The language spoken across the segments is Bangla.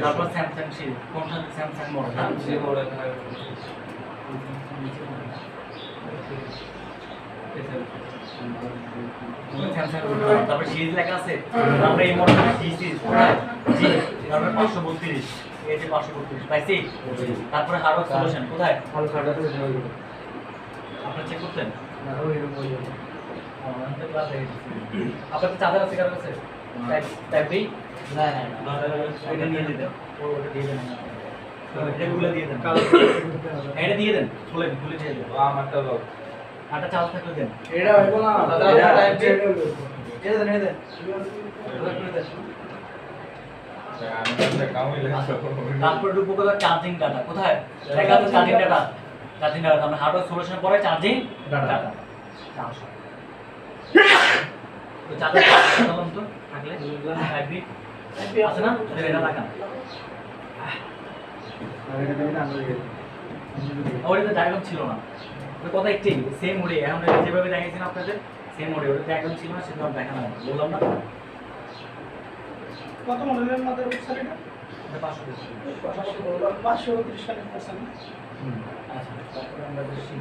তারপর স্যামসাং সিরিজ কোনটা স্যামসাং মডেল যে মডেল হয় স্যামসাং তারপর সিরিজ লেখা আছে আমরা এই মডেল জি সিরিজ জি তারপর 532 এই যে 532 পাইছি তারপরে হারো সলিউশন কোথায় হাল কাটা তো আপনি চেক করতেন না ওই রকম আমাদের ক্লাসে আপনার চাদর আছে কার কাছে টাইপ বি না এটা নিয়ে দিতে ওটা দিয়ে দেন এটা খুলে দিয়ে দেন এটা দিয়ে দেন খুলে দিয়ে দেন আমারটা লক আটা চাল থাকলে দেন এটা হইব না এটা টাইপ টাইপ এটা দেন এটা দেন তারপর উপকরণ চার্জিং ডাটা কোথায় লেখা আছে চার্জিং ডাটা আমরা হার্ডওয়্যার সলিউশন পরে চার্জিং ডাটা তো চার্জার বললাম তো থাকলে আইপি আছে না এটা লাগান ওটা তো ডায়াগ্রাম ছিল না ওটা কথা একটাই সেম মোডে এখন যেভাবে দেখাইছেন আপনাদের সেম মোডে ওটা ডায়াগ্রাম ছিল না সেটা দেখানো হয় বললাম না কত মডেলের মধ্যে স্যার এটা এটা 530 সালের পার্সেন্ট আচ্ছা তারপরে আমরা দেখি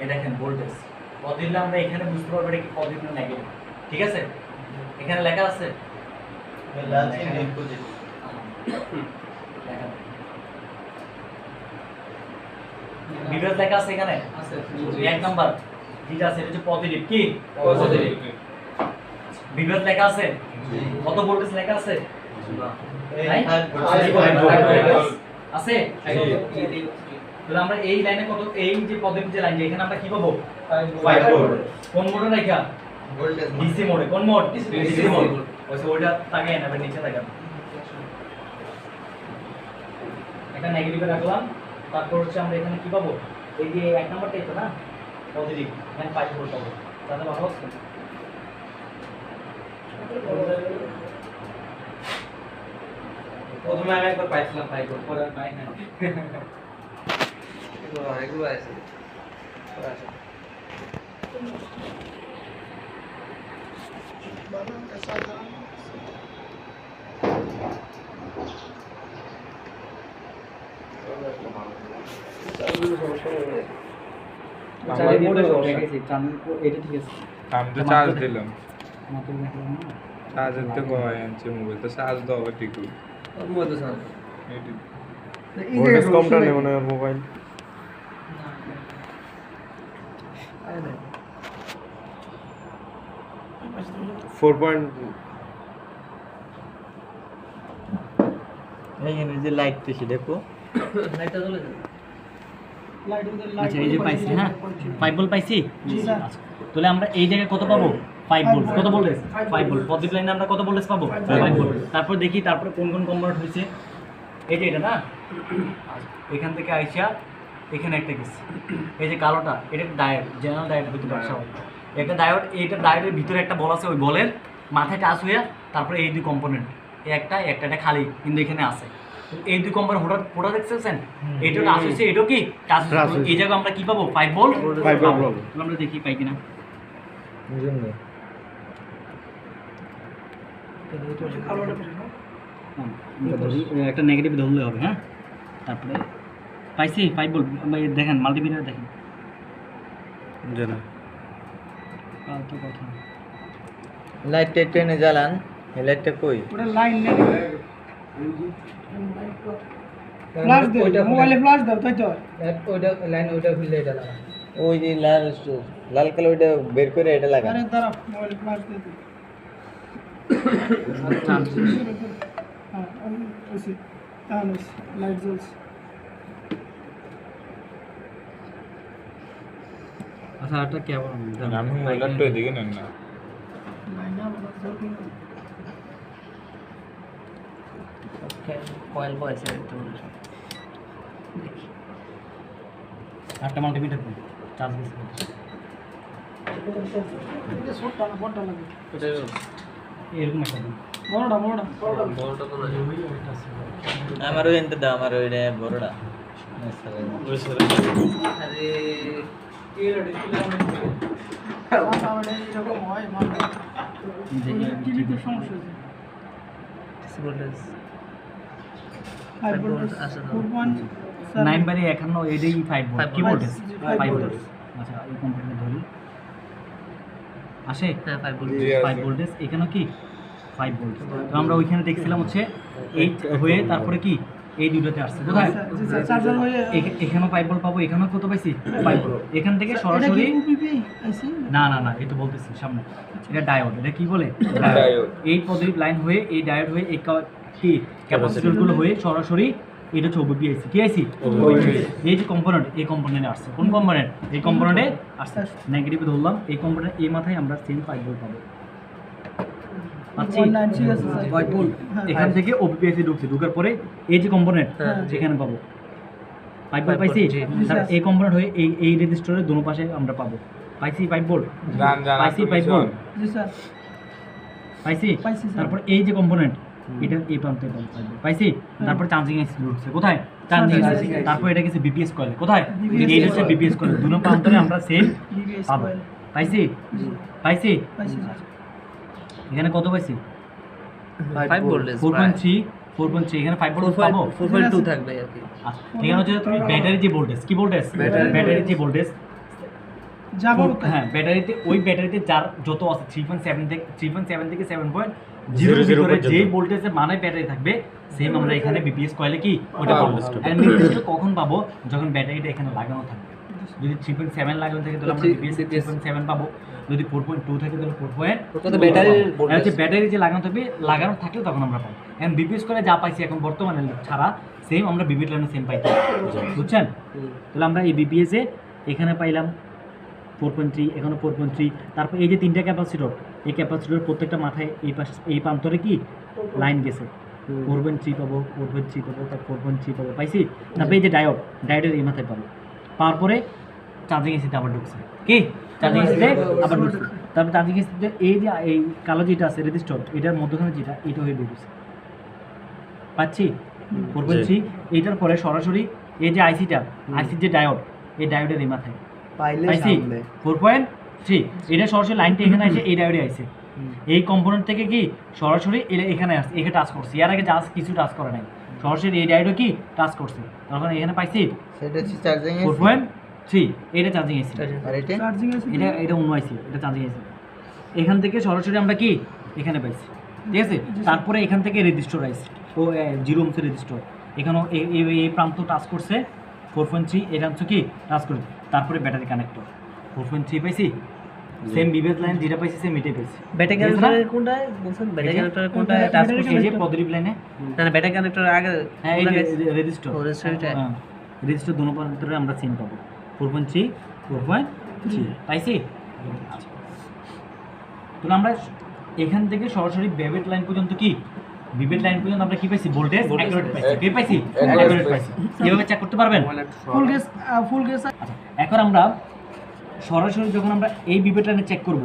এই দেখেন ভোল্টেজ পজিটিভ আমরা এখানে বুঝতে পারবো এটা কি পজিটিভ না নেগেটিভ ঠিক আছে এখানে লেখা আছে বিভাগ লেখা আছে এখানে আছে এক নাম্বার যেটা আছে এটা হচ্ছে পজিটিভ কি পজিটিভ বিভাগ লেখা আছে কত ভোল্টেজ লেখা আছে নাই? আছে তাহলে আমরা এই লাইনে কত এই যে পজিটিভ যে লাইন এখানে আমরা কি পাবো 5 ভোল্ট কোন মোডে রাখা ভোল্টেজ ডিসি মোডে কোন মোড ডিসি মোড মোড। ওইসে ওইটা তাকায় না নিচে তাকান এটা নেগেটিভে রাখলাম তারপর হচ্ছে আমরা এখানে কি পাবো এই যে এক নাম্বারটাই তো না পজিটিভ এখানে 5 ভোল্ট পাবো তাহলে ভালো আছে প্রথমে আমি একবার পাইছিলাম পাই পরে আর পাই না এগুলো আছে আমি তো চার্জ দিলাম চার্জের তো কমাই আনছে মোবাইল তো চার্জ দেওয়া ঠিক মধ্যে স্যার ভোল্টেজ কমটা নেই মনে হয় মোবাইল ফোর পয়েন্ট এইখানে যে লাইট দিছি দেখো লাইটটা জ্বলে যাবে লাইট আচ্ছা এই যে পাইছি হ্যাঁ 5 ভোল্ট পাইছি জি স্যার আচ্ছা তাহলে আমরা এই জায়গায় কত পাবো 5 ভোল্ট কত ভোল্টেজ 5 ভোল্ট পজিটিভ লাইনে আমরা কত ভোল্টেজ পাবো 5 ভোল্ট তারপর দেখি তারপরে কোন কোন কনভার্ট হয়েছে এই যে এটা না এখান থেকে আইসা এখানে একটা গেছে এই যে কালোটা এটা ডায়োড জেনারেল ডায়োড হতে পারে সব একটা ডায়োড এইটা ডায়োডের ভিতরে একটা বল আছে ওই বলের মাথায় টাচ হইয়া তারপরে এই দুই কম্পোনেন্ট একটা এটা খালি কিন্তু এখানে আছে এই দুই কম্পোনেন্ট ফোটা দেখছেন এইটা টাচ হইছে এটাও কি টাচ এই জায়গায় আমরা কি পাবো 5 ভোল্ট 5 ভোল্ট পাবো। আমরা দেখি পাই কিনা একটা নেগেটিভ ধরলে হবে হ্যাঁ তারপরে পাইছি 5 ভোল্ট দেখেন মাল্টিমিটার দেখেন জানা তো কথা লাইটটা টেনে জ্বালান এই লাইটটা কই ওটা লাইন নেই ফ্ল্যাশ দে মোবাইলে ফ্ল্যাশ দাও তাই তো ওইটা লাইন ওইটা খুললে এটা লাগা ওই যে লাল কালো ওইটা বের করে এটা লাগান আরে দাঁড়া মোবাইলে ফ্ল্যাশ দে তুই হ্যাঁ ওইসি তাহলে লাইট জ্বলছে আচ্ছা এটা কেমন আমি মোবাইলটা এদিকে নেন না লাইন আপ কয়েল বয়স একটা মাল্টিমিটার দিন চার্জ দিস এটা ছোটটা না বড়টা লাগে এরকম একটা দিন বড়টা বড়টা বড়টা তো আমার ওইটা দাও আমার ওইটা বড়টা আরে তাহলে এরকম হয় মানে টিভিতে সমস্যা হয়েছে ভোল্টেজ 5 ভোল্ট আচ্ছা, 9 বাই 51 এটাই 5 ভোল্ট কি ভোল্টেজ 5 ভোল্ট আচ্ছা এই কম্পিউটার ধরি আসে হ্যাঁ 5 ভোল্ট জি, আছে। 5 ভোল্টেজ এখানে কি 5 ভোল্ট তো আমরা ওইখানে দেখছিলাম হচ্ছে 8 হয়ে তারপরে কি এই দুটোতে আসছে কোথায় চার্জার হয়ে এখানেও 5 ভোল্ট পাবো এখানেও কত পাইছি 5 ভোল্ট এখান থেকে সরাসরি ইউপিপি আইসি না না না এই তো বলতেছি সামনে এটা ডায়োড এটা কি বলে Diode। এই পজিটিভ লাইন হয়ে এই ডায়োড হয়ে এই কি ক্যাপাসিটর গুলো হয়ে সরাসরি এটা হচ্ছে ওবিপি আইসি কি আইসি এই যে কম্পোনেন্ট এই কম্পোনেন্টে আসছে কোন কম্পোনেন্ট এই কম্পোনেন্টে আসছে নেগেটিভ ধরলাম এই কম্পোনেন্ট এই মাথায় আমরা সেম 5 ভোল্ট পাবো পাচ্ছি 1.9 ঠিক আছে স্যার 5 ভোল্ট এখান থেকে ওবিপি আইসি ঢুকছে ঢোকার পরে এই যে কম্পোনেন্ট হ্যাঁ। যেখানে পাবো 5 ভোল্ট পাইছি জি, তাহলে এই কম্পোনেন্ট হয়ে এই রেজিস্টারের দুটো পাশে আমরা পাবো পাইছি 5 ভোল্ট জান জান পাইছি 5 ভোল্ট জি স্যার পাইছি পাইছি, স্যার। তারপর এই যে কম্পোনেন্ট এটা এই প্রান্তে পাইছি তারপর চার্জিং এসে ঢুকছে কোথায় চার্জিং Charging এসে এসে। তারপর এটা গেছে বিপিএস কয়েল কোথায় BPS এই হচ্ছে বিপিএস কয়েল দুটো প্রান্তে আমরা সেম ডিভিএস পাবো কয়েল পাইছি জি পাইছি পাইছি স্যার এখানে কত পাইছি 5 ভোল্টেজ 4.3 এখানে 5 ভোল্ট পাবো 4.2 থাকবে আর কি আচ্ছা, এখানে হচ্ছে তুমি ব্যাটারি যে ভোল্টেজ কি ভোল্টেজ Battery ব্যাটারি যে ভোল্টেজ যাবো হ্যাঁ ব্যাটারিতে ওই ব্যাটারিতে যার যত আছে 3.7 থেকে 7.0 0 ভিতরে পর্যন্ত। যে ভোল্টেজের মানে ব্যাটারি থাকবে সেম আমরা এখানে বিপিএস কয়েলে কি ওটা পাবো। পাবো আর নির্দিষ্ট কখন পাবো যখন ব্যাটারিটা এখানে লাগানো থাকবে যদি 3.7 লাগানো থাকে তাহলে আমরা তো বিপিএস BPS 3.7 পাবো যদি 4.2 থাকে তাহলে 4.2 তো ব্যাটারির আর হচ্ছে ভোল্টেজ ব্যাটারি যে লাগানো থাকবে লাগানো থাকলে তখন আমরা পাবো এখন বিপিএস করে যা পাইছি এখন বর্তমানে ছাড়া সেম আমরা বিপিএস লাইনে সেম পাইছি বুঝছেন তাহলে আমরা এই বিপিএস এ এখানে পাইলাম 4.3 এখানে 4.3 তারপর এই যে তিনটা ক্যাপাসিটর এই ক্যাপাসিটর প্রত্যেকটা মাথায় এই পাশে এই প্রান্তরে কি লাইন গেছে 4.3 পাবো 4.3 পাবো তারপর 4.3 পাবো পাইছি তারপর এই যে ডায়োডের এই মাথায় পাবো তারপরে চার্জিং এসিতে আবার ঢুকছে কি চার্জিং এসিতে আবার ঢুকছে তারপর চার্জিং এসিতে এই যে এই কালো যেটা আছে রেজিস্টার এটার মধ্যখানে যেটা এটা হয়ে বেরোছে পাচ্ছি 4.3 এইটার পরে সরাসরি এই যে আইসির যে ডায়োড এই ডায়োডের এই মাথায় পাইছি 4.3 এটা সরাসরি লাইনটা এখানে আসে এই ডায়োডে আইছে এই কম্পোনেন্ট থেকে কি সরাসরি এখানে আসছে এখানে টাচ করছে এর আগে জাস্ট কিছু টাচ করে নাই সরাসরি এই ডায়োডে কি টাচ করছে তখন এখানে পাইছি সেটা হচ্ছে চার্জিং 4.3 এটা চার্জিং এসি আর এটা চার্জিং আছে এটা অন্য আইসি এটা চার্জিং এসি এখান থেকে সরাসরি আমরা কি এখানে পাইছি ঠিক আছে তারপরে এখান থেকে রেজিস্টার আইছে ও 0 ওহমসের রেজিস্টার এখানেও এই প্রান্ত টাচ করছে 4.3 এটা হচ্ছে কি টাচ করে তারপরে ব্যাটারি কানেক্টর 4.3 পাইছি সেম বিবেক লাইন যেটা পাইছি সেম এটাই পাইছি ব্যাটারি কানেক্টরের কোনটা বলছেন ব্যাটারি কানেক্টরের কোনটা টাচ করছে এই যে পজিটিভ লাইনে না ব্যাটারি কানেক্টরের আগে হ্যাঁ এই যে রেজিস্টার ও, register এটা? হ্যাঁ রেজিস্টার দুটো প্রান্তরে আমরা সেম পাবো 4.3 4.3 পাইছি আচ্ছা তাহলে আমরা এখান থেকে সরাসরি বেবেট লাইন পর্যন্ত কি বিবেট লাইন পর্যন্ত আমরা কি পাইছি ভোল্টেজ অ্যাকুরেট পাইছি কি পাইছি অ্যাকুরেট পাইছি এভাবে চেক করতে পারবেন ফুল গেস আচ্ছা এখন আমরা সরাসরি যখন আমরা এই বিবেট লাইনে চেক করব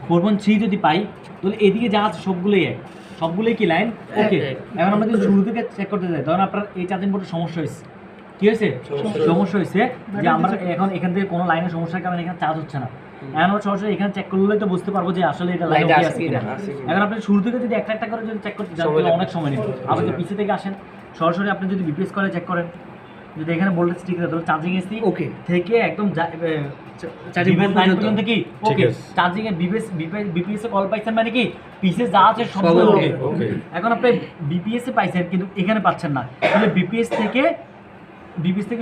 4.3 যদি পাই তাহলে এদিকে যা আছে সবগুলোই এক সবগুলোই কি লাইন ওকে এক। এখন আমরা যদি শুরু থেকে চেক করতে যাই তখন আপনার এই চার্জিং বোর্ডের সমস্যা হয়েছে কি হয়েছে সমস্যা হয়েছে যে আমরা এখন এখান থেকে কোনো লাইনের সমস্যার কারণে এখানে চার্জ হচ্ছে না এখন আমরা সরাসরি এখানে চেক করলেই তো বুঝতে পারবো যে আসলে এটা লাইন লাইনটা ওকে আছে আছে কিনা। কিনা এখন আপনি শুরু থেকে যদি একটা একটা করে যদি চেক করতে যান তাহলে অনেক সময় নেবে আবার যদি পিছে থেকে আসেন সরাসরি আপনি যদি বিপিএস করে চেক করেন যদি এখানে ভোল্টেজ ঠিক আছে তাহলে চার্জিং এসি ওকে থেকে একদম চার্জিং বিপিএস লাইন পর্যন্ত পর্যন্ত কি ঠিক ওকে আছে। চার্জিং এর বিপিএস এ কল পাইছেন মানে কি পিছে যা আছে সব সব ওকে ওকে এখন আপনি বিপিএস এ পাইছেন কিন্তু এখানে পাচ্ছেন না তাহলে বিপিএস থেকে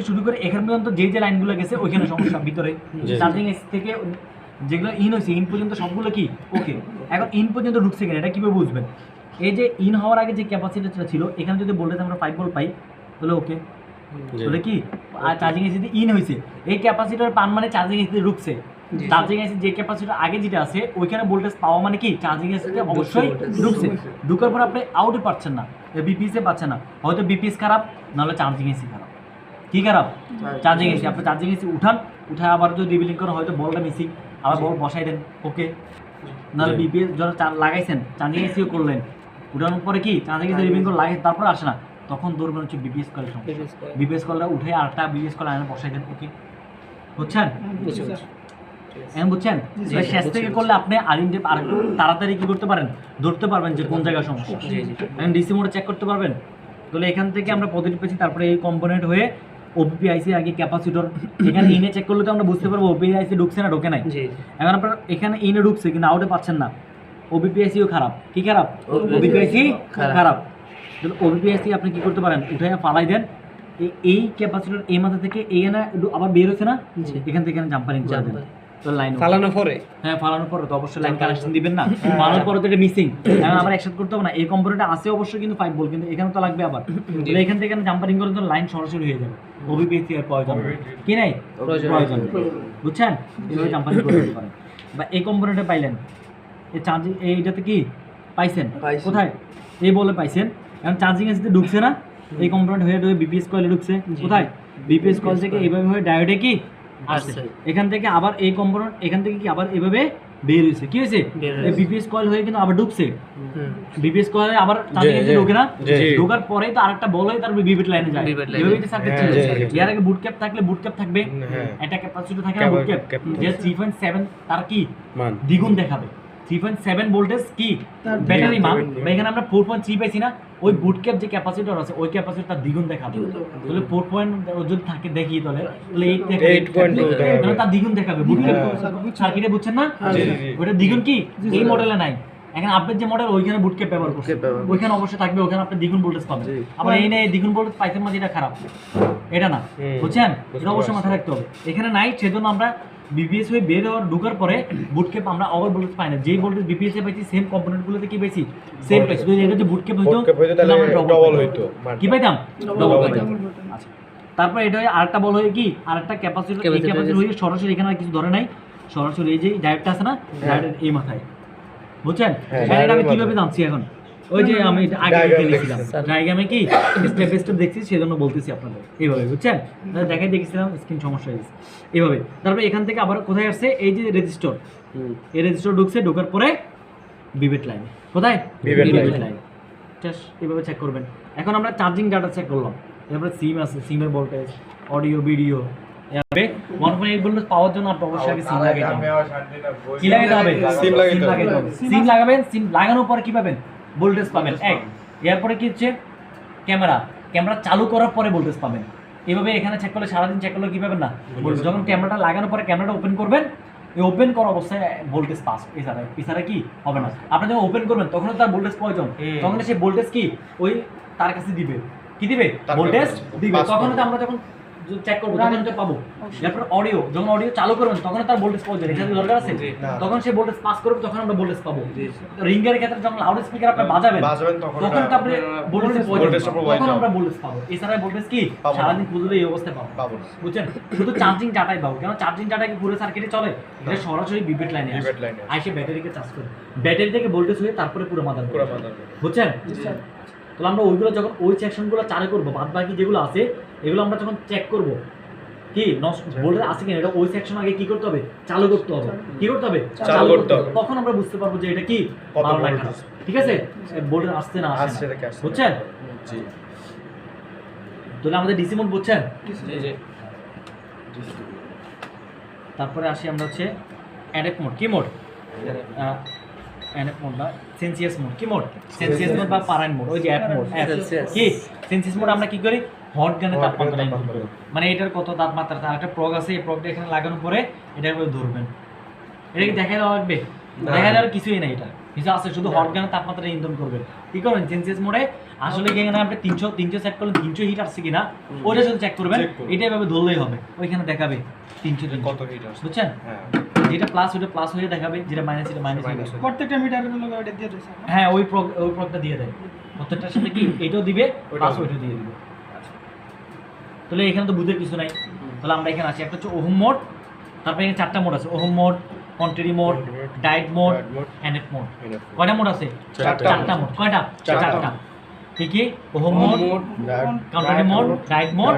শুরু করে এখান পর্যন্ত যে যে লাইনগুলো গেছে ওইখানে সমস্যা ভিতরে জি। চার্জিং এসি থেকে যেগুলো ইন হয়েছে ইন পর্যন্ত সবগুলো কি ওকে এখন ইন পর্যন্ত ঢুকছে কিনা এটা কীভাবে বুঝবেন এই যে ইন হওয়ার আগে যে ক্যাপাসিটিটা ছিল এখানে যদি ভোল্টেজ আমরা 5 ভোল্ট পাই তাহলে ওকে জি। বলে কি চার্জিং এসিতে ইন হয়েছে, এই ক্যাপাসিটর পান মানে চার্জিং এসিতে ঢুকছে। চার্জিং এসি যে ক্যাপাসিটর আগে যেটা আছে ওইখানে ভোল্টেজ পাওয়া মানে কি চার্জিং এসিতে অবশ্যই ঢুকছে। ঢুকার পর আপনি আউটে পাচ্ছেন না, বিপিএস এ পাচ্ছেন না, হয়তো বিপিএস খারাপ, নাহলে চার্জিং এসি খারাপ। কি খারাপ? Charging AC. আপনি চার্জিং এসি উঠায় আবার যদি রিবিলিং করেন হয়তো বলটা মিসিং, আবার বল বসাই দেন, ওকে। নাহলে বিপিএস যখন লাগাইছেন চার্জিং এসিও করলেন, উঠানোর পরে কি চার্জিং এসি রিবিলিং করে লাগাই তারপরে আসে না, তখন ধরবেন হচ্ছে বিপিএস কলের সমস্যা। বিপিএস কলটা উঠে আরেকটা বিপিএস কল আনে বসাই দেন, ওকে। বুঝছেন? এখন বুঝছেন? এবার শেষ থেকে করলে আপনি আরেকটু তাড়াতাড়ি কি করতে পারেন, ধরতে পারবেন যে কোন জায়গায় সমস্যা। এখন ডিসি মোডে চেক করতে পারবেন। তাহলে এখান থেকে আমরা পজিটিভ পেয়েছি, তারপরে এই কম্পোনেন্ট হয়ে ওপিপি আইসি আগে ক্যাপাসিটর এখানে ইনে চেক করলে তো আমরা বুঝতে পারবো ওপিপি আইসি ঢুকছে না ঢোকে নাই। এখন আপনার এখানে ইনে ঢুকছে কিন্তু আউটে পাচ্ছেন না, ওপিপি আইসিও খারাপ। কি খারাপ? ওপিপি আইসি খারাপ। তাহলে ওপিপি আইসি আপনি কি করতে পারেন, উঠে ফালাই দেন, এই ক্যাপাসিটর এই মাথা থেকে এইখানে আবার বের হচ্ছে না, এখান থেকে জাম্পারিং করে দেন। তো লাইন ফালানোর পরে ফালানোর পরে তো অবশ্যই লাইন কানেকশন দিবেন না, ফালানোর পরে তো এটা মিসিং, এখন আমরা একসাথে করতে হবে না। এই কম্পোনেন্টে আছে অবশ্যই কিন্তু 5 ভোল্ট, কিন্তু এখানে তো লাগবে আবার। তাহলে এখান থেকে জাম্পারিং করে তো লাইন সরাসরি হয়ে যাবে, ওবিপিএসি এর প্রয়োজন কি নাই, প্রয়োজন। বুঝছেন? এইভাবে জাম্পারিং করে দিতে পারেন। বা এই কম্পোনেন্টে পাইলেন, এই চার্জিং এইটাতে কি পাইছেন, কোথায় এই বলে পাইছেন। এখন চার্জিং এসিতে ঢুকছে না, এই কম্পোনেন্ট হয়ে বিপিএস কয়েলে ঢুকছে, কোথায় বিপিএস কয়েল থেকে এইভাবে হয়ে ডায়োডে কি আসছে, এখান থেকে আবার এই কম্পোনেন্ট এখান থেকে কি আবার এভাবে বের হয়েছে। কি হয়েছে? এই বিপিএস কয়েল হয়ে কিন্তু আবার ঢুকছে, বিপিএস কয়েলে আবার চার্জিং এসি ঢোকে না, ঢোকার পরেই তো আরেকটা বল হয়ে তারপর বিপিএস লাইনে যায়। এভাবে তো সার্কিট চলে। এর আগে বুট ক্যাপ থাকলে বুট ক্যাপ থাকবে, এটা ক্যাপাসিটর থাকে না বুট ক্যাপ, যে 3.7 তার কি মান দ্বিগুণ দেখাবে। 3.7 ভোল্টেজ কি ব্যাটারি মান, এখানে আমরা 4.3 পাইছি না, ওই বুট ক্যাপ যে ক্যাপাসিটর আছে ওই ক্যাপাসিটর তার দ্বিগুণ দেখাবে। তাহলে 4 পয়েন্ট যদি থাকে দেখি তাহলে 8.2 দেখাবে, তার দ্বিগুণ দেখাবে বুট ক্যাপ সার্কিটে। বুঝছেন না? ওটা দ্বিগুণ কি এই মডেলে নাই। এখন আপডেট যে মডেল ওইখানে বুট ক্যাপ ব্যবহার করছে, ওইখানে অবশ্যই থাকবে, ওখানে আপনি দ্বিগুণ ভোল্টেজ পাবেন। আবার এই নেই দ্বিগুণ ভোল্টেজ পাইছেন মানে এটা খারাপ, এটা না। বুঝছেন? এটা অবশ্যই মাথায় রাখতে হবে। এখানে নাই, সেজন্য আমরা বিপিএস হয়ে বের হওয়ার ঢোকার পরে বুটক্যাপ আমরা ওভার ভোল্টেজ পাই না, যেই ভোল্টেজ বিপিএস এ পাইছি সেম কম্পোনেন্টগুলোতে কি পাইছি সেম পাইছি। যদি এটা যদি বুটক্যাপ হইতো তাহলে আমরা ডবল হইতো, কি পাইতাম? ডবল পাইতাম। আচ্ছা, তারপর এটা হয় আরেকটা বল হয়ে কি আরেকটা ক্যাপাসিটর, এই ক্যাপাসিটর হয়ে সরাসরি এখানে আর কিছু ধরে নাই, সরাসরি এই যে ডায়োডটা আছে না, ডায়োডের এই মাথায়। বুঝছেন? এটা আমি কিভাবে জানছি এখন, ওই যে আমি আগে দেখেছিলাম ডায়াগ্রামে কি স্টেপ বাই স্টেপ দেখছি, সেজন্য বলতেছি আপনাদের এইভাবে। বুঝছেন? দেখাই দেখেছিলাম, স্ক্রিন সমস্যা হয়ে গেছে এইভাবে। তারপরে এখান থেকে আবার কোথায় আসছে, এই যে রেজিস্টর, এই রেজিস্টর ঢুকছে, ঢোকার পরে বিবেট লাইন, কোথায় বিবেট লাইন, জাস্ট এইভাবে চেক করবেন। এখন আমরা চার্জিং ডাটা চেক করলাম, তারপরে সিম আছে, সিমের ভোল্টেজ, অডিও, ভিডিও। এভাবে 1.8 ভোল্টেজ পাওয়ার জন্য আপনি অবশ্যই আগে সিম লাগাইতে হবে। কি লাগাইতে হবে? সিম লাগাইতে হবে। সিম লাগাবেন, সিম লাগানোর পরে কি পাবেন? ভোল্টেজ পাবেন এক। এরপরে কি হচ্ছে ক্যামেরা, ক্যামেরা চালু করার পরে ভোল্টেজ পাবেন। এইভাবে এখানে চেক করলে সারাদিন চেক করলে কি পাবেন না ভোল্টেজ। যখন ক্যামেরাটা লাগানোর পরে ক্যামেরাটা ওপেন করবেন, এই ওপেন করা অবস্থায় ভোল্টেজ পাস, এছাড়া কি হবে না। আপনি যখন ওপেন করবেন তখন তার ভোল্টেজ প্রয়োজন, তখন সেই ভোল্টেজ কি ওই তার কাছে দিবে, কি দিবে? ভোল্টেজ দিবে। তখন তো আমরা যখন চেক করবো তখন তো পাবো। এরপর অডিও, যখন অডিও চালু করবেন তখন তার ভোল্টেজ প্রয়োজন, এখানে দরকার আছে, তখন সে ভোল্টেজ পাস করবে, তখন আমরা ভোল্টেজ পাবো। রিঙ্গের ক্ষেত্রে যখন লাউড স্পিকার আপনি বাজাবেন তখন তো আপনি ভোল্টেজ প্রয়োজন, তখন আমরা ভোল্টেজ পাবো। এছাড়া ভোল্টেজ কি সারাদিন খুঁজলে এই অবস্থায় পাবো, বুঝছেন? শুধু চার্জিং ডাটাই পাবো, কেন চার্জিং ডাটা কি পুরো সার্কিটে চলে, এটা সরাসরি বিবেট লাইনে আসে, ব্যাটারিকে চার্জ করে, ব্যাটারি থেকে ভোল্টেজ হয়ে তারপরে পুরো মাদার, বুঝছেন? তাহলে আমরা ওইগুলো যখন ওই সেকশনগুলো চালু করবো, বাদ বাকি যেগুলো আছে এগুলো আমরা যখন চেক করবো কি ভোল্টেজ আছে কিনা, এটা ওই সেকশন আগে কি করতে হবে? চালু করতে হবে। কি করতে হবে? চালু করতে হবে। তখন আমরা বুঝতে পারবো যে এটা কি ভালো না খারাপ। ঠিক আছে? ভোল্টেজ আসছে না আসছে, বুঝছেন? জি। তাহলে আমাদের ডিসি মোড বুঝছেন? জি জি। তারপরে আসি আমরা হচ্ছে অ্যাডেপ মোড। কি মোড? অ্যাডেপ মোড না, সেন্সিয়াস মোড। কি মোড? সেন্সিয়াস মোড বা পারাইন মোড, ওই যে অ্যাপ মোড। কি সেন্সিয়াস মোড আমরা কি করি? হট গানে তাপমাত্রা নিয়ন্ত্রণ করি, মানে এটার কত তাপমাত্রা, তার একটা প্রগ আছে, এই প্রগটা এখানে লাগানোর পরে এটা করে ধরবেন। এটা কি দেখা দেওয়া লাগবে? দেখা দেওয়ার কিছুই নাই, এটা কিছু আছে, শুধু হট গানে তাপমাত্রা নিয়ন্ত্রণ করবেন। কি করবেন? সেন্সিয়াস মোডে আসলে এখানে আপনি 300 সেট করলেন, 300 হিট আসছে কিনা ওইটা শুধু চেক করবেন, এটা এভাবে ধরলেই হবে, ওইখানে দেখাবে 300 কত হিট আসছে, বুঝছেন? যেটা প্লাস ওটা প্লাস হয়ে দেখাবে, যেটা মাইনাস এটা মাইনাস হয়ে দেখাবে। প্রত্যেকটা মিটারের লগে ওটা দিয়ে দিয়েছে। হ্যাঁ, ওই প্রগটা দিয়ে দেয় প্রত্যেকটার সাথে, কি এটাও দিবে প্লাস ওইটাও দিয়ে দিবে। তাহলে এখানে তো বুঝের কিছু নাই। তাহলে আমরা এখানে আসি, একটা হচ্ছে ওহম মোড, তারপরে এখানে 4টা মোড আছে, ohm mode, country mode, diet mode, NF mode. কয়টা মোড আছে? 4টা মোড। কয়টা? 4টা। কি কি? Ohm mode, country mode, diet mode,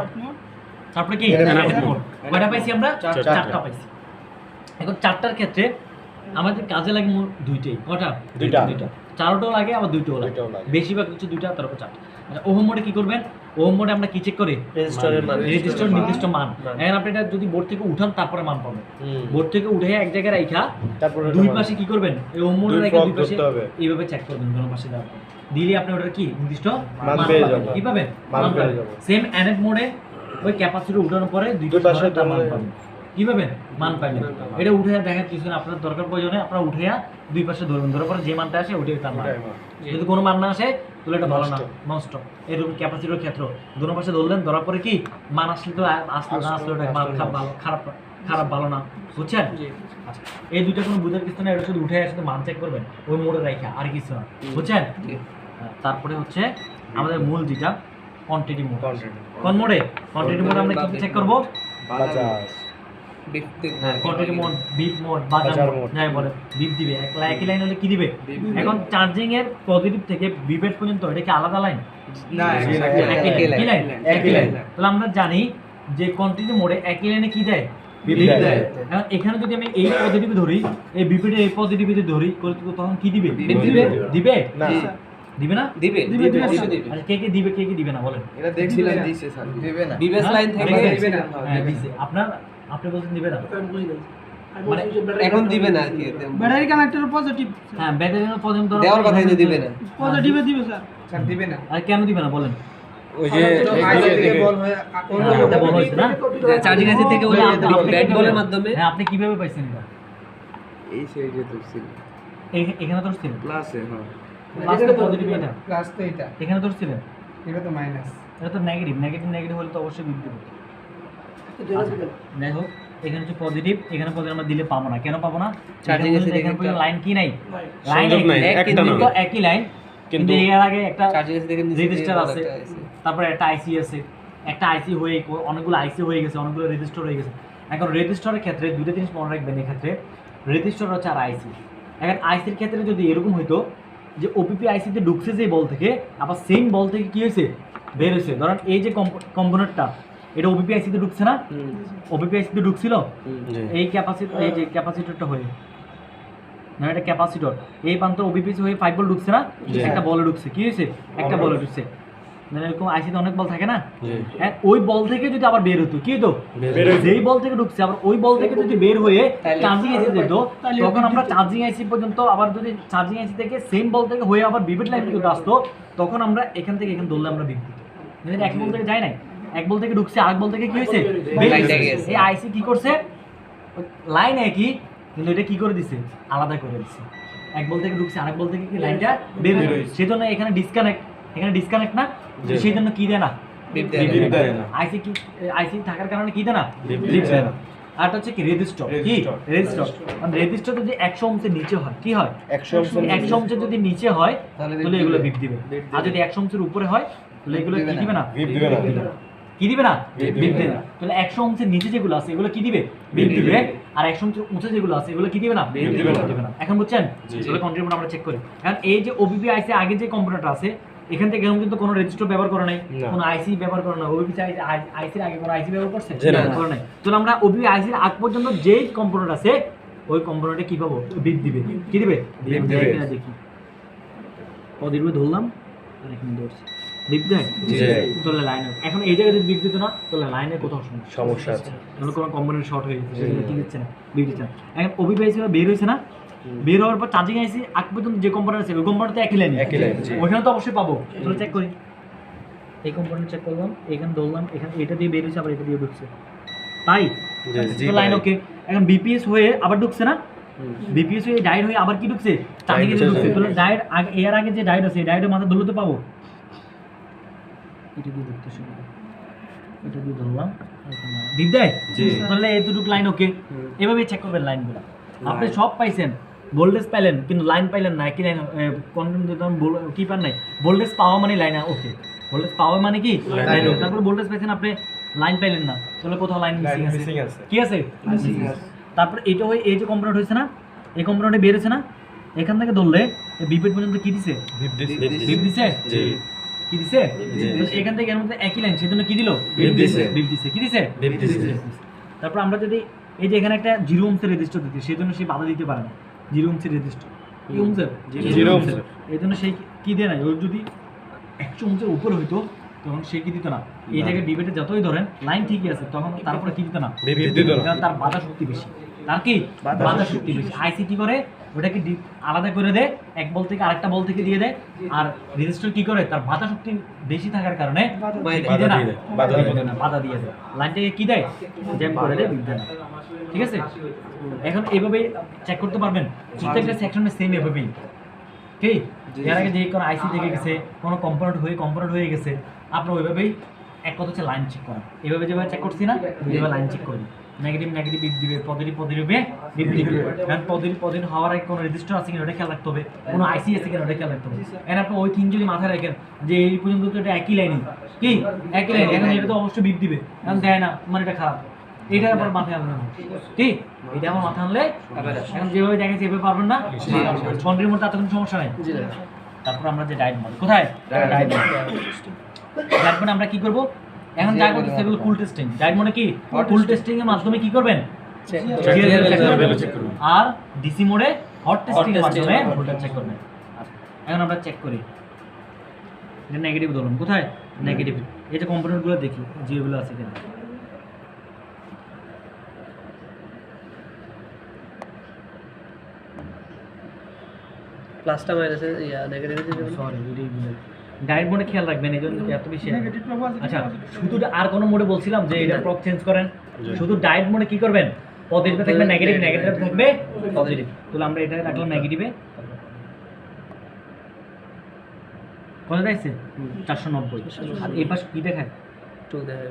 তারপরে কি এনএফ মোড। কয়টা পাইছি আমরা? 4টা পাইছি। এখন 4টার ক্ষেত্রে আমাদের কাজে লাগে মোট 2টাই। কয়টা? 2টা। 4টাও লাগে আবার 2টাও লাগে, বেশিরভাগ হচ্ছে 2টা, তারপর 4টা। আচ্ছা, ওহম মোডে কি করবেন? ওহম মোডে আমরা কি চেক করি? রেজিস্টারের মান, রেজিস্টার নির্দিষ্ট মান। এখন আপনি এটা যদি বোর্ড থেকে উঠান তারপরে মান পাবেন। বোর্ড থেকে উঠে এক জায়গায় রাখা তারপরে দুই পাশে কি করবেন? এই ওহম মোডে রেখে দুই পাশে করতে হবে। এইভাবে চেক করবেন, দুই পাশে দেওয়ার পর দিলে আপনি ওটার কি নির্দিষ্ট মান পেয়ে পাবেন। যাবেন। কি পাবেন? মান মান পেয়ে পাবেন। যাবেন। সেম এনএফ মোডে ওই ক্যাপাসিটি উঠানোর পরে দুই পাশে তার মান পাবেন। কি পাবেন? মান পাবেন। এটা উঠে দেখার কিছু না, আপনার দরকার প্রয়োজনে আপনারা উঠে দুই পাশে ধরবেন, ধরার পরে যে মানটা আসে ওটাই তার মান। যদি কোনো মান না আসে তাহলে এটা ভালো না, নষ্ট। এরকম ক্যাপাসিটির ক্ষেত্র দুটো পাশে ধরলেন, ধরার পরে কি মান আসলে তো আসলো, না আসলে ওটা খারাপ ভালো না, বুঝছেন? আচ্ছা, এই দুইটা কোনো বুঝার কিছু না, এটা শুধু উঠে শুধু মান চেক করবেন ওই মোড়ে রাখা, আর কিছু না, বুঝছেন? তারপরে হচ্ছে আমাদের মূল যেটা কোয়ান্টিটি মোড। কোন মোডে? কোয়ান্টিটি মোডে আমরা কি চেক করবো? হ্যাঁ, কোয়ান্টিটি মোড, বিপ মোড, বাজার মোড, যাই বলে বিপ দিবে। একই লাইন হলে কি দিবে? এখন চার্জিং এর পজিটিভ থেকে বিপের পর্যন্ত এটা কি আলাদা লাইন? না, একই লাইন। তাহলে আমরা জানি যে কোয়ান্টিটি মোডে একই লাইনে কি দেয়? বিপ দেয়। এখন এখানে যদি আমি এই পজিটিভ ধরি, এই বিপের এই পজিটিভ ধরি, তখন কি দিবে? দিবে না, দিবে না? দিবে। আচ্ছা, কে দিবে, কে দিবে না বলেন? এটা দেখছিলাম দিছে স্যার, দিবে না। বিবেস লাইন থেকে দিবে না। হ্যাঁ, দিছে। আপনি বলছেন দিবে না, মানে এখন দিবে না আর কি। ব্যাটারি কানেক্টর পজিটিভ, হ্যাঁ ব্যাটারির পর্যন্ত দেওয়ার কথা কিন্তু দিবে না। পজিটিভে দিবে স্যার দিবে না। আর কেন দিবে না বলেন? ওই যে আগে থেকে বল হয়ে এটা বলা হয়েছে না? চার্জিং আছে থেকে ওই আপনি ব্যাট কিভাবে- বলের মাধ্যমে হ্যাঁ, আপনি কিভাবে পাইছেন এটা? এই সাইডে ধরছিল এখানে ধরছিলেন প্লাসে, হ্যাঁ প্লাসটা পজিটিভ, এটা প্লাস তো এটা, এখানে ধরছিলেন, এটা তো মাইনাস। এটা তো নেগেটিভ হলে তো অবশ্যই বিপ দেবে। আচ্ছা, যাই হোক, এখানে হচ্ছে পজিটিভ, এখানে পজিটিভ আমরা দিলে পাবো না। কেন পাবো না? Charging এখানে আছে বলতে এখানে দেখে লাইন কি নাই? লাইন সংযোগ নাই, একটা না। কিন্তু একই লাইন, কিন্তু এর আগে একটা চার্জিং আছে থেকে রেজিস্টার আছে, তারপরে একটা আইসি আছে, একটা আইসি হয়ে অনেকগুলো আইসি হয়ে গেছে, অনেকগুলো রেজিস্টার হয়ে গেছে। এখন রেজিস্টারের ক্ষেত্রে দুটো জিনিস মনে রাখবেন, এক্ষেত্রে রেজিস্টার হচ্ছে আর আইসি। এখন আইসির ক্ষেত্রে যদি এরকম হইতো যে ওপিপি আইসিতে ঢুকছে যে বল থেকে, আবার সেম বল থেকে কি হয়েছে? বের হয়েছে। ধরেন এই যে কম্পোনেন্টটা, এটা ওপিপি আইসিতে ঢুকছে না? ওপিপি আইসিতে ঢুকছিল এই ক্যাপাসিটর, এই যে ক্যাপাসিটরটা হয়ে, না এটা ক্যাপাসিটর, এই প্রান্ত ওবিপিসি হয়ে 5 ভোল্ট ঢুকছে না? একটা বলে ঢুকছে, কি হয়েছে? একটা বলে ঢুকছে। মানে এরকম আইসিতে অনেক বল থাকে না? হ্যাঁ, ওই বল থেকে যদি আবার বের হতো, কি হতো? যেই বল থেকে ঢুকছে আবার ওই বল থেকে যদি বের হয়ে চার্জিং আইসি যেত, তখন আমরা চার্জিং আইসি পর্যন্ত, আবার যদি চার্জিং আইসি থেকে সেম বল থেকে হয়ে আবার বিপেট লাইন পর্যন্ত আসতো, তখন আমরা এখান থেকে এখানে ধরলে আমরা বিপ দিত। এক বল থেকে যায় নাই, এক বল থেকে ঢুকছে, আরেক বল থেকে কি হয়েছে? বের হয়েছে। এই আইসি কি করছে? লাইন একই, কিন্তু এটা কি করে দিছে? আলাদা করে দিছে। এক বল থেকে ঢুকছে, আরেক বল থেকে কি লাইনটা বের হয়েছে। সেজন্য এখানে ডিসকানেক্ট না, সেই জন্য কি দেয় না? বিপ দেয় না। আইসি থাকার কারণে কি দেয় না? বিপ দেয় না। আর হচ্ছে কি রেজিস্টার, কি রেজিস্টার, মানে রেজিস্টার যদি 100 ওহমের নিচে হয়, কি হয়? 100 ওহমের যদি নিচে হয় তাহলে এগুলো বিপ দিবে, আর যদি 100 ওহমের উপরে হয় তাহলে এগুলো কি দিবে না? বিপ দিবে না। কি দিবে না? বিপ দিবে না। তাহলে 100 ওহমের নিচে যেগুলো আছে এগুলো কি দিবে? বিপ দিবে। আর 100 ওহমের উঁচু যেগুলো আছে এগুলো কি দিবে না? বিপ দিবে না। এখন বুঝছেন? তাহলে কন্ট্রিবিউট আমরা চেক করি। কারণ এই যে ওবিপি আইসি আগে যে কম্পোনেন্ট আছে, এখান থেকে এখন কিন্তু কোনো রেজিস্টার ব্যবহার করে নাই, কোনো আইসি ব্যবহার করে না। ওবিপি আইসির আগে কোনো আইসি ব্যবহার করছে? করে নাই। তাহলে আমরা ওবিপি আইসির আগ পর্যন্ত যেই কম্পোনেন্ট আছে ওই কম্পোনেন্টে কি পাবো? বিপ দিবে। কি দিবে? বিপ দিবে। দেখি পজিটিভে ধরলাম আর এখানে ধরছি, বিপ দেয়। তাহলে লাইন এখন এই জায়গায় যদি বিপ দিত না তাহলে লাইনের কোথাও সমস্যা আছে, তাহলে কোনো কম্পোনেন্ট শর্ট হয়ে গেছে, সেগুলো কি দিচ্ছে না, বিপ দিচ্ছে না। এখন ওবিপি আইসি বের হয়েছে না? বের হওয়ার পর চার্জিং আইসি আগ পর্যন্ত যে কম্পোনেন্ট আছে ওই কম্পোনেন্ট তো একই লাইন, ওইখানে তো অবশ্যই পাবো। তাহলে চেক করি, এই কম্পোনেন্ট চেক করলাম, এখানে ধরলাম, এখানে এটা দিয়ে বের হয়েছে, আবার এটা দিয়ে ঢুকছে, তাই লাইন ওকে। এখন বিপিএস হয়ে আবার ঢুকছে না? বিপিএস হয়ে ডায়োড হয়ে আবার কি ঢুকছে? চার্জিং এ ঢুকছে। তাহলে ডায়োড এর আগে যে ডায়োড আছে ডায়োডের মাথা ধরলে তো পাবো। এটা দিয়ে দেখতে শুরু, এটা দিয়ে ধরলাম, বিপ দেয়। তাহলে এতটুকু লাইন ওকে। এভাবে চেক করবেন লাইনগুলো। আপনি সব পাইছেন, ভোল্টেজ পাইলেন কিন্তু লাইন পাইলেন না, কি লাইন কি পান নাই? ভোল্টেজ পাওয়া মানে লাইন ওকে, ভোল্টেজ পাওয়া মানে কি লাইন। তারপর ভোল্টেজ পাইছেন আপনি লাইন পাইলেন না, তাহলে কোথাও লাইন মিসিং আছে, missing আছে। কি আছে? তারপর এটা হয়ে এই যে কম্পোনেন্ট হয়েছে না, এই কম্পোনেন্টে বের হয়েছে না, এখান থেকে ধরলে বিপেড পর্যন্ত কি দিছে? বিপ দিছে। জি। কি দিছে? জি। তো এখান থেকে এর মধ্যে একই লাইন, সেজন্য কি দিল? বিপ দিছে। বিপ দিছে। কি দিছে? বিপ দিছে। তারপর আমরা যদি এই যে এখানে একটা 0 ওহমসের রেজিস্টার দিতে, সেজন্য সে বাধা দিতে পারে না। 0 ওহমসের রেজিস্টার, কি ওহমসের? 0 ওহমসের। এই জন্য সেই কি দেয় না, ওর যদি 100 ওহমসের উপরে হইতো তখন সে কি দিত না। এই জায়গায় বিপেটে যতই ধরেন লাইন ঠিকই আছে, তখন তারপরে কি দিত না? বিপ দিত না। কারণ তার বাধা শক্তি বেশি। তার কি বাধা শক্তি বেশি। আইসি কি করে, ওটাকে আলাদা করে দেয়, এক বল থেকে আরেকটা বল থেকে দিয়ে দেয়। আর রেজিস্টার কি করে, তার বাধা শক্তি বেশি থাকার কারণে সে কি দেয় না? বাধা দিয়ে দেয়। লাইনটাকে কি দেয়? জ্যাম করে দেয়, বিপ দেয় না। ঠিক আছে? এখন এইভাবেই চেক করতে পারবেন প্রত্যেকটা সেকশনে সেম এভাবেই। ঠিক, এর আগে যে কোনো আইসি থেকে গেছে, কোনো কম্পোনেন্ট হয়ে গেছে, আপনার ওইভাবেই এক কথা হচ্ছে লাইন চেক করা। এইভাবে যেভাবে চেক করছি না, এইভাবে লাইন চেক করবেন। নেগেটিভ বিপ দিবে, পজিটিভ বিপ দিবে। কারণ পজিটিভ হওয়ার আগে কোনো রেজিস্টার আছে কিনা ওটা খেয়াল রাখতে হবে, কোনো আইসি আছে কিনা ওটা খেয়াল রাখতে হবে। এখন আপনি ওই থিং যদি মাথায় রাখেন যে এই পর্যন্ত তো এটা একই লাইনই, কি একই লাইন, এখন এটা তো অবশ্যই বিপ দিবে, এখন দেয় না, মানে এটা খারাপ। এটা আবার মাথায় আনলেন, ঠিক, এটা আমার মাথায় আনলে এখন যেভাবে দেখেছি এভাবে পারবেন না, কন্ট্রির মধ্যে এতক্ষণ সমস্যা নেই। তারপর আমরা যে ডায়েট মডেল, কোথায় ডায়েট মডেল আমরা কি করব? এখন যা করতে সেগুলো কুল টেস্টিং। ডায়েট মডেল কি কুল টেস্টিং এর মাধ্যমে কি করবেন? চেক করবেন। আর ডিসি মোডে হট টেস্টিং এর মাধ্যমে ভোল্টেজ চেক করবেন। এখন আমরা চেক করি, এটা নেগেটিভ ধরুন, কোথায় নেগেটিভ, এই যে কম্পোনেন্টগুলো দেখি যেগুলো আছে কিনা। প্লাসটা মাইনাসে ইয়া নেগেটিভ দিতে সরি, ডায়েট মোডে খেয়াল রাখবেন, এই জন্য এত বেশি। নেগেটিভ প্রভাব আচ্ছা, শুধু আর কোনো মোডে বলছিলাম যে এটা প্রক চেঞ্জ করেন, শুধু ডায়েট মোডে কি করবেন? পজিটিভে থাকবে নেগেটিভ, নেগেটিভে থাকবে পজিটিভ। তাহলে আমরা এটা রাখলাম নেগেটিভে, কত দেখছে? 490। আর এই পাশ কি দেখায়?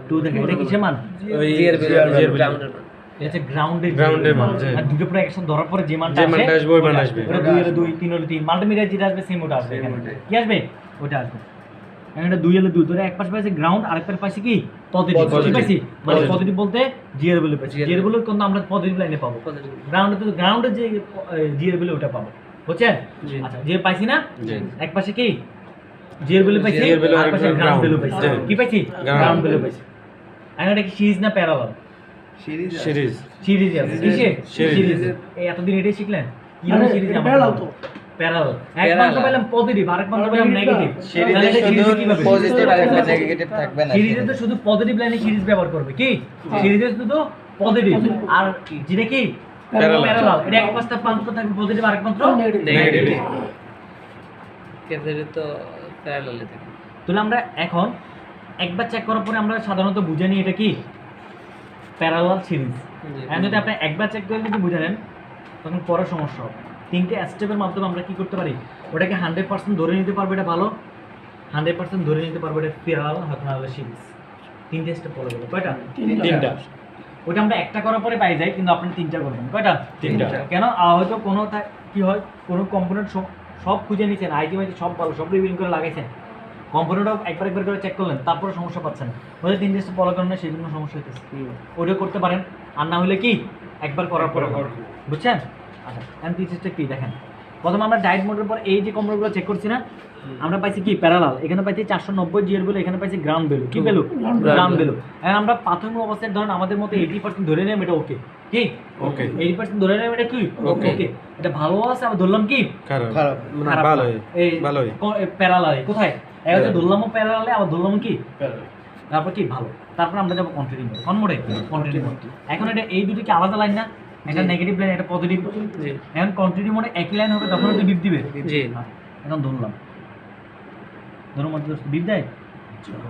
2 দেখায়। এটা কিসের মান? ওই জিআর জিআর গ্রাউন্ডের এটা হচ্ছে গ্রাউন্ডের মান। আর দুটো পুরো একসাথে ধরার পরে যে মানটা যে মানটা আসবে, ওই মান আসবে। ওটা 2 এর 2, 3 এর 3, মাল্টিমিটার যেটা আসবে সেম ওটা আসবে। এখানে কি আসবে? ওটা আসবে। এখন এটা 2 এর 2 ধরে এক পাশে পাইছে গ্রাউন্ড, আরেক পাশে পাইছে কি পজিটিভ। কি পাইছি? মানে পজিটিভ বলতে জিআর ভ্যালু পাইছি। জিআর ভ্যালু কিন্তু আমরা পজিটিভ লাইনে পাবো, গ্রাউন্ডের যে জিআর ভ্যালু ওটা পাবো, বুঝছেন? আচ্ছা, যে পাইছি না, এক পাশে কি জিআর ভ্যালু পাইছি, আর পাশে গ্রাউন্ড ভ্যালু পাইছি। কি পাইছি? গ্রাউন্ড ভ্যালু পাইছি। এখন এটা কি সিরিজ না প্যারালাল? সিরিজ সিরিজ আছে, কিসে? সিরিজ। এই এতদিন এটাই শিখলেন কিভাবে সিরিজ? প্যারালাল তো প্যারালাল। এক মাত্র পেলাম পজিটিভ, আরেক মাত্র পেলাম নেগেটিভ। সিরিজে শুধু পজিটিভ থাকবে, নেগেটিভ থাকবে না। সিরিজে তো শুধু পজিটিভ লাইনে সিরিজ ব্যবহার করবে, কি সিরিজে শুধু পজিটিভ, আর যেটা কি প্যারালাল, এটা এক পাশটা প্রান্ত থাকবে পজিটিভ, আরেক মাত্র নেগেটিভ। ক্ষেত্রে তো প্যারালালে থাকে। তাহলে আমরা এখন একবার চেক করার পরে আমরা সাধারণত বুঝে নিই এটা কি প্যারালাল সিরিজ। এখন যদি আপনি একবার চেক করে যদি বুঝে নেন, তখন পরে সমস্যা হবে। 3টে স্টেপের মাধ্যমে আমরা কি করতে পারি? ওটাকে 100% ধরে নিতে পারবো এটা ভালো, 100% ধরে নিতে পারবো এটা প্যারালাল, হয়তো না সিরিজ। 3টে স্টেপ ফলো করবো। কয়টা? 3টা। ওটা আমরা একটা করার পরে পাই যাই, কিন্তু আপনি 3টা করবেন। কয়টা? 3টা। কেন? হয়তো কোনো কি হয়, কোনো কম্পোনেন্ট সব খুঁজে নিয়েছেন, আইটি মাইটি সব ভালো, সব রিভিউ করে লাগাইছেন, কম্পোনেন্টও একবার করে চেক করলেন, তারপরে সমস্যা পাচ্ছেন না, ওদের 3টে স্টেপ ফলো করেন না, সেই জন্য সমস্যা হইতেছে। ওটা করতে পারেন, আর না হলে কি একবার করার পরে, বুঝছেন? আচ্ছা, এখন 3 স্টেপ কি দেখেন। প্রথমে আমরা ডায়েট মোডের পর এই যে কম্পোনেন্টগুলো চেক করছি না, আমরা পাইছি কি প্যারালাল, এখানে পাইছি 490 জিআর ভ্যালু, এখানে পাইছি গ্রাউন্ড ভ্যালু। কি ভ্যালু? Ground value. এখন আমরা প্রাথমিক অবস্থায় ধরেন আমাদের মতো 80% ধরে নিলাম এটা ওকে, কি ওকে, 80% ধরে নিলাম এটা কি ওকে। ওকে, এটা ভালো আছে, আমরা ধরলাম কি খারাপ, খারাপ। ভালোই, এই ভালোই, প্যারালাল কোথায়? এটা হচ্ছে ধরলামও প্যারালালে, আবার ধরলাম কি তারপর কি ভালো। তারপর আমরা যাবো কন্টিনিউ মোড। কোন মোডে? Continue mode. এখন এটা এই দুটো কি আলাদা লাইন না? এটা নেগেটিভ লাইন, এটা পজিটিভ। এখন কন্টিনিউ মোডে একই লাইন হবে, তখন এটা বিপ দিবে। জি। এখন ধরলাম, ধরো মধ্যে বিপ দেয়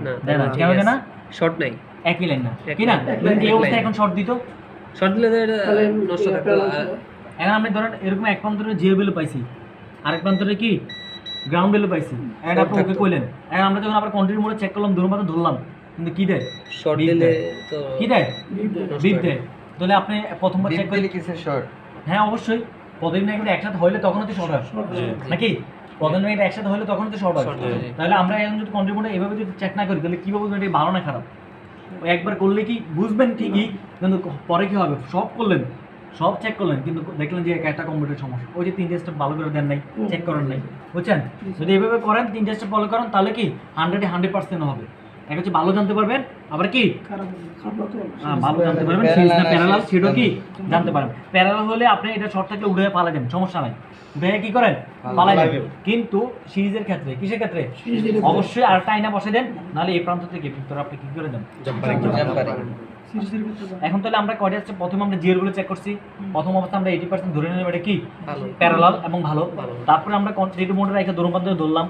না দেয় না, কেন দেয় না? শর্ট নাই, একই লাইন না, কি না? এই অবস্থায় এখন শর্ট দিত, শর্ট দিলে তো এটা নষ্ট থাকতো। এখন আমি ধরেন এরকম এক প্রান্তরে জিরো ভ্যালু পাইছি, আরেক প্রান্তরে কি গ্রাউন্ড ভ্যালু পাইছি, এখন আপনি ওকে কইলেন। এখন আমরা যখন আবার কন্টিনিউ মোডে চেক করলাম, ধরুন মাত্র ধরলাম, কিন্তু কি দেয়? শর্ট বিপ দিলে দেয়। তো কি দেয়? বিপ দেয়। তাহলে আপনি প্রথমবার চেক দিলে করেন, কিসের শর্ট? হ্যাঁ অবশ্যই পদের নেগেটিভ একসাথে হইলে তখন তো শর্ট হয়, নাকি? পদের নেগেটিভ একসাথে হইলে তখন তো শর্ট হয়। তাহলে আমরা এখন যদি কন্টিনিউ মোডে এভাবে যদি চেক না করি, তাহলে কিভাবে বুঝবো এটা ভালো না খারাপ? ওই একবার করলে কি বুঝবেন ঠিকই, কিন্তু পরে কি হবে, সব করলেন, সব চেক করলেন, কিন্তু দেখলেন যে একটা কম্পিউটার সমস্যা, ওই যে 3 স্টেপ ভালো করে দেন নাই, চেক করেন নাই, বুঝছেন? যদি এইভাবে করেন 3 স্টেপ ফলো করেন তাহলে কি 100% হবে। এক হচ্ছে ভালো জানতে পারবেন, আবার কি ভালো জানতে পারবেন, সিরিজ না প্যারালাল সেটাও কি জানতে পারবেন। প্যারালাল হলে আপনি এটা শর্ট থাকলে উড়ে পালা যাবেন, সমস্যা নাই, উড়ে কি করেন পালা যাবেন। কিন্তু সিরিজের ক্ষেত্রে, কিসের ক্ষেত্রে, অবশ্যই আর টাইনা বসে দেন, নাহলে এই প্রান্ত থেকে ভিতরে আপনি কি করে দেন, এখন তাহলে আমরা কয়টা স্টেপ, প্রথমে আমরা জিওর গুলো চেক করছি, প্রথম অবস্থা আমরা 80% ধরে নিলাম এটা কি প্যারালাল এবং ভালো। তারপরে আমরা কন্টিনিউটি মোডে রেখে দূরপান্ত ধরলাম,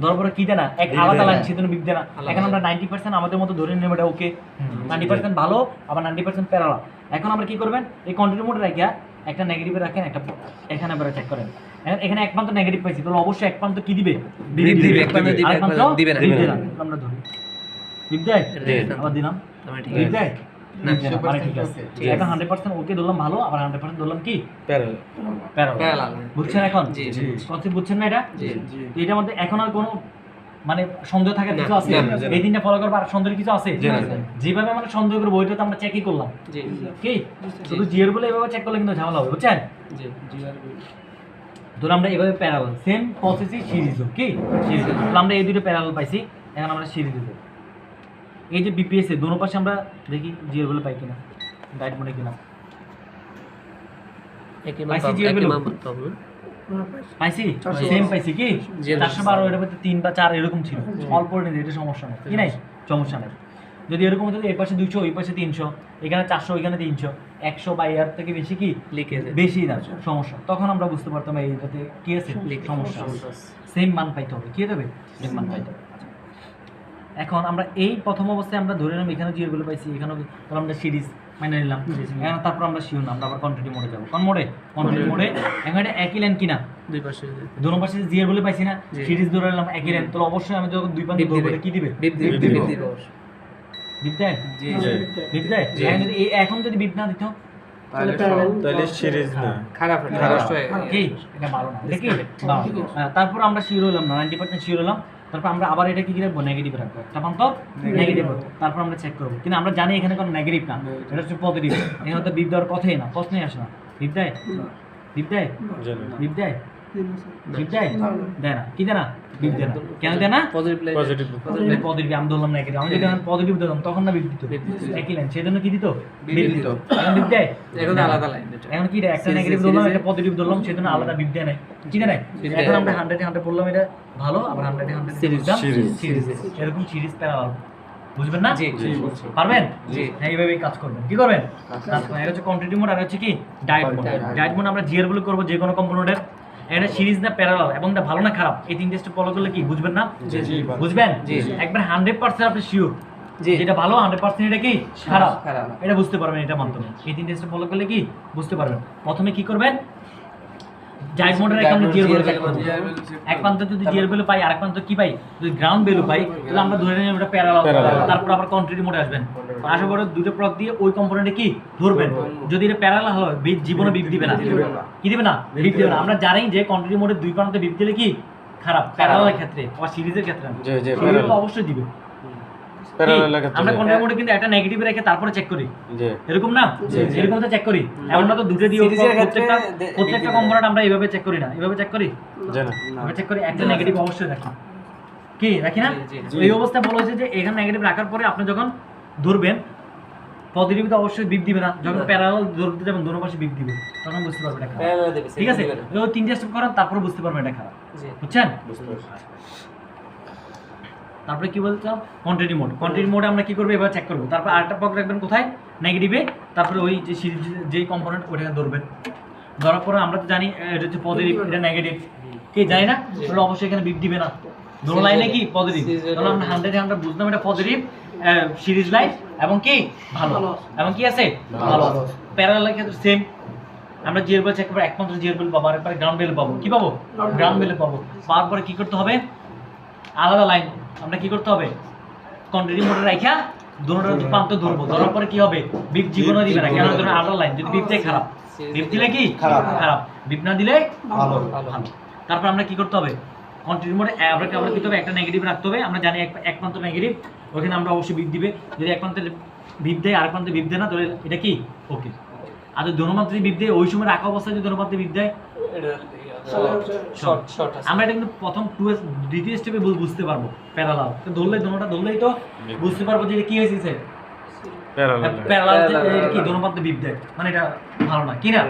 ধরার পরে কি দেয় না, এক আলাদা লাইন সেজন্য বিগ দেয় না। এখন আমরা 90% আমাদের মতো ধরে নিলাম এটা ওকে, 90% ভালো, আবার 90% প্যারালাল। এখন আমরা কি করবেন, এই কন্টিনিউটি মোডে রেখে একটা নেগেটিভে রাখেন, একটা এখানে আবার চেক করেন। এখন এখানে এক প্রান্ত নেগেটিভ পাইছি, তাহলে অবশ্যই এক প্রান্ত কি দিবে, দিবে, এক প্রান্ত দিবে, আরেক প্রান্ত দিবে না। দিবে না। আমরা ধরি বিগ দেয়, আবার দিলাম বিগ দেয়, মানে ঠিক আছে। এখন 100% ওকে ধরলাম ভালো, আবার 100% ধরলাম কি প্যারালাল। প্যারালাল। বুঝছেন এখন? জি, জি। কথা বুঝছেন না এটা? তো এটার মধ্যে এখন আর কোনো মানে সন্দেহ থাকার কিছু আছে? না, না, এই দিনটা ফলো করবো আর সন্দেহের কিছু আছে? জি, না। যেভাবে আমরা সন্দেহ করবো ওইটা তো আমরা চেকই করলাম, কি শুধু জিয়ার বলে এভাবে চেক করলে কিন্তু ঝামেলা হবে, বুঝছেন? ধরুন আমরা এভাবে প্যারালাল, সেম প্রসেসই সিরিজও, কি সিরিজ। তাহলে আমরা এই দুটো প্যারালাল পাইছি, এখন আমরা সিরিজ দেবো। এই যে বিপিএস এ দোনো পাশে আমরা দেখি জিয়ার বলে পাই কিনা, ডাইট মোডে কিনা পাইছি, জিয়ার বলে পাইছি, সেম পাইছি, কি 412 এর মধ্যে 3 বা 4 এরকম ছিল, অল্প নিয়ে এটা সমস্যা নেই, কি নাই সমস্যা নেই। যদি এরকম হতো এই পাশে 200 ওই পাশে 300, এখানে 400 এখানে 300, 100 বা এর থেকে বেশি কি বেশি না সমস্যা, তখন আমরা বুঝতে পারতাম এইটাতে কি আছে সমস্যা, সেম মান পাইতে হবে, কি হবে সেম মান পাইতে হবে। এখন আমরা এই প্রথম অবস্থায় আমরা ধরে নিলাম এখানে জিরো গুলো পাইছি, এখানেও তাহলে আমরা সিরিজ মাইনে নিলাম, এখন তারপর আমরা শিওর না, আমরা আবার কন্টিনিউ মোডে যাবো, কোন মোডে, কন্টিনিউ মোডে। এখন এটা একই লাইন কিনা, দুই পাশে জিরো বলে পাইছি না, সিরিজ ধরে নিলাম একই লাইন, তাহলে অবশ্যই আমি যখন দুই প্রান্তে ধরবো কি দিবে, বিপ দেয়, বিপ দেয়। এখন যদি বিপ না দিত তাহলে সিরিজ না, খারাপ কি এটা ভালো না, দেখি তারপর আমরা শিওর হলাম না, 90% শিওর হলাম, তারপর আমরা আবার এটা কি রাখবো, নেগেটিভ রাখবো, একটা প্রান্ত নেগেটিভ, তারপর আমরা চেক করবো, কিন্তু আমরা জানি এখানে কোনো নেগেটিভ না, এটা হচ্ছে পজিটিভ, এখানে তো বিপ দেওয়ার কথাই না, প্রশ্নই আসে না। বিপ দেয়, বিপ দেয়, বিপ দেয়, বিপ দেয়, দেয় না, কি দেয় না, বিপ দেয় না, কেন দেয় না, পজিটিভ পজিটিভ আমি ধরলাম নেগেটিভ, আমি যদি পজিটিভ দিতাম তখন না বিপ দিত, একই লাইন, সেজন্য কি দিত, বিপ দিত। এখন বিপ দেয়, এখন আলাদা লাইন, এখন কি একটা নেগেটিভ ধরলাম, এটা পজিটিভ ধরলাম, সেজন্য আলাদা বিপ দেয় নাই, কি দেয় নাই। এখন আমরা 100-100 বললাম এটা ভালো, আবার 100-100 সিরিজ, এরকম সিরিজ প্যারালাল, বুঝবেন না? পারবেন? হ্যাঁ, এইভাবেই কাজ করবেন, কি করবেন কাজ করবেন। এটা হচ্ছে কন্টিনিউ মোড, আর হচ্ছে কি ডায়েট মোড। ডায়েট মোড আমরা জিআর বলে করবো যে কোনো কম্পোনেন্টের, এটা সিরিজ না প্যারালাল এবং এটা ভালো না খারাপ, এই তিনটে স্টেপ ফলো করলে কি বুঝবেন না, বুঝবেন একবার 100% আপনি শিওর যেটা ভালো, 100% এটা কি খারাপ, এটা বুঝতে পারবেন এটার মাধ্যমে। এই তিনটে স্টেপ ফলো করলে কি বুঝতে পারবেন। প্রথমে কি করবেন, ডায়েট মোডের একটা আমরা জিআর ভ্যালু চেক করব, এক প্রান্ত যদি জিআর ভ্যালু পাই, আরেক প্রান্ত কি পাই, যদি গ্রাউন্ড ভ্যালু পাই, তাহলে আমরা ধরে নিই এটা প্যারালাল, তারপর আবার কন্টিনিউ মোডে আসবেন, আসার পরে দুটো প্রক দিয়ে ওই কম্পোনেন্টে কি ধরবেন, যদি এটা প্যারালাল হয় জীবনে বিপ দিবে না, কি দিবে না, বিপ দিবে না। আমরা জানি যে কন্টিনিউ মোডে দুই প্রান্তে বিপ দিলে কি খারাপ, প্যারালালের ক্ষেত্রে বা সিরিজের ক্ষেত্রে সিরিজ তো অবশ্যই দিবে। আমরা কন্টিনিউ মোডে কিন্তু একটা নেগেটিভ রেখে তারপরে চেক করি, এরকম না, এরকম তো চেক করি, আমরা তো দুটো দিয়ে প্রত্যেকটা কম্পোনেন্ট আমরা এইভাবে চেক করি না, এইভাবে চেক করি, আমরা চেক করি একটা নেগেটিভ অবশ্যই রাখি, কি রাখি না। এই অবস্থায় বলা হয়েছে যে এখানে নেগেটিভ রাখার পরে আপনি যখন ধরবেন পজিটিভ তো অবশ্যই বিপ দিবে না, যখন প্যারালাল ধরতে যাবেন দোনো পাশে বিপ দিবে, তখন বুঝতে পারবেন এটা খারাপ, ঠিক আছে। ওই তিনটা স্টেপ করেন তারপরে বুঝতে পারবেন এটা খারাপ, বুঝছেন। তারপরে কি বলছিলাম, কন্টিনিউ মোড। কন্টিনিউ মোডে আমরা কি করবো, এবার চেক করবো, তারপর আরেকটা পক রাখবেন কোথায়, নেগেটিভে, তারপরে ওই যে সিরিজ যেই কম্পোনেন্ট ওটাকে ধরবেন, ধরার পরে আমরা তো জানি এটা হচ্ছে পজিটিভ, এটা নেগেটিভ, কি জানি না, তাহলে অবশ্যই এখানে বিপ দিবে না, দোনো লাইনে কি পজিটিভ, তাহলে আমরা 100-100 বুঝলাম এটা পজিটিভ সিরিজ লাইন এবং কি ভালো, এবং কি আছে ভালো। প্যারালালের ক্ষেত্রে সেম, আমরা জিআর ভ্যালু চেক করব, একমাত্র জিআর ভ্যালু পাবো, আরেকবার গ্রাউন্ড ভ্যালু পাবো, কি পাবো, গ্রাউন্ড ভ্যালু পাবো। পাওয়ার পরে কি করতে হবে, আলাদা লাইন আমরা কি করতে হবে, কন্টিনিউ মোডে রাখা দোনোটা প্রান্ত ধরবো, ধরার পরে কি হবে, বিপ জীবনও দিবে না, কেন ধরুন আলাদা লাইন, যদি বিপ দেয় খারাপ, বিপ দিলে কি খারাপ, বিপ না দিলে ভালো। তারপর আমরা কি করতে হবে, কন্টিনিউ মোডে আমরা কি হবে একটা নেগেটিভ রাখতে হবে, আমরা জানি এক প্রান্ত নেগেটিভ, ওখানে আমরা অবশ্যই বিপ দিবে, যদি এক প্রান্তে বিপ দেয় আর প্রান্তে বিপ দেয় না তাহলে এটা কি ওকে। আর যদি দোনোপ্রান্তে যদি বিপ দেয় ওই সময় রাখা অবস্থায় যদি দোনোপ্রান্তে বিপ দেয় আমরা এটা কিন্তু প্রথম দ্বিতীয় স্টেপে বুঝতে পারবো প্যারালাল, তো ধরলেই তো বুঝতে পারবো যে এটা কি হয়েছে প্যারালাল প্যারালাল কি দোনোপ্রান্তে বিপ দেয়, মানে এটা ভালো না কি না।